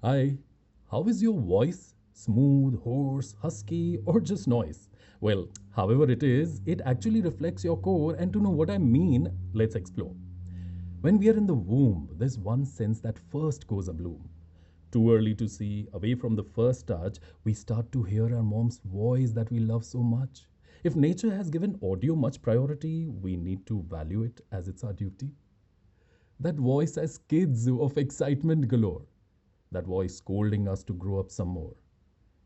Hi, how is your voice? Smooth, hoarse, husky, or just noise? Well, however it is, it actually reflects your core, and to know what I mean, let's explore. When we are in the womb, there's one sense that first goes abloom. Too early to see, away from the first touch, we start to hear our mom's voice that we love so much. If nature has given audio much priority, we need to value it as it's our duty. That voice as kids of excitement galore. That voice scolding us to grow up some more.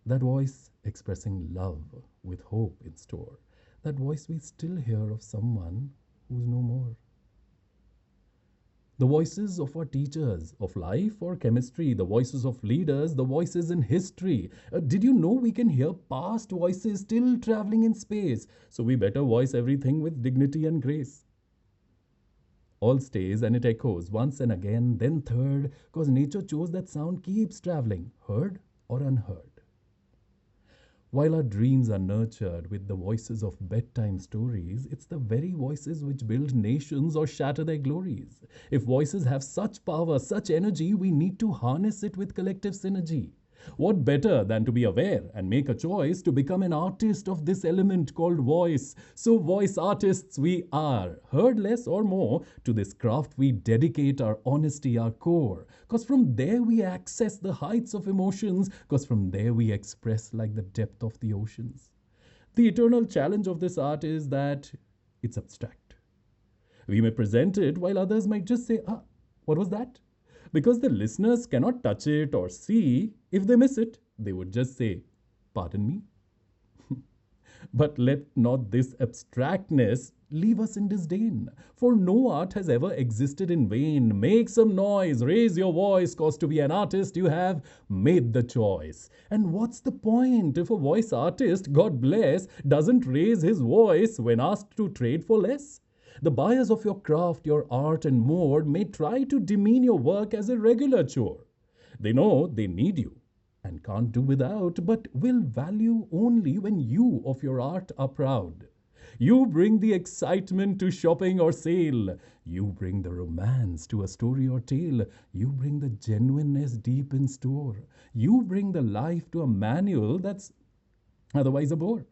That voice expressing love with hope in store. That voice we still hear of someone who's no more. The voices of our teachers of life or chemistry, the voices of leaders, the voices in history. Did you know we can hear past voices still traveling in space? So we better voice everything with dignity and grace. All stays and it echoes once and again, then third, cause nature chose that sound keeps traveling, heard or unheard. While our dreams are nurtured with the voices of bedtime stories, it's the very voices which build nations or shatter their glories. If voices have such power, such energy, we need to harness it with collective synergy. What better than to be aware and make a choice to become an artist of this element called voice? So, voice artists we are. Heard less or more, to this craft we dedicate our honesty, our core. Because from there we access the heights of emotions, because from there we express like the depth of the oceans. The eternal challenge of this art is that it's abstract. We may present it while others might just say, ah, what was that? Because the listeners cannot touch it or see, if they miss it, they would just say, pardon me. But let not this abstractness leave us in disdain. For no art has ever existed in vain. Make some noise, raise your voice, cause to be an artist you have made the choice. And what's the point if a voice artist, God bless, doesn't raise his voice when asked to trade for less? The buyers of your craft, your art, and more may try to demean your work as a regular chore. They know they need you and can't do without, but will value only when you of your art are proud. You bring the excitement to shopping or sale. You bring the romance to a story or tale. You bring the genuineness deep in store. You bring the life to a manual that's otherwise a bore.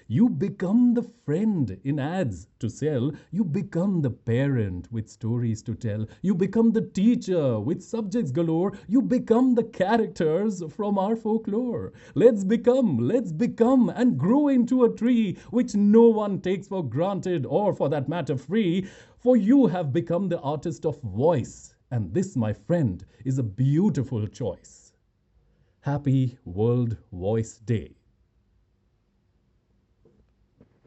You become the friend in ads to sell. You become the parent with stories to tell. You become the teacher with subjects galore. You become the characters from our folklore. Let's become and grow into a tree which no one takes for granted or for that matter free. For you have become the artist of voice. And this, my friend, is a beautiful choice. Happy World Voice Day.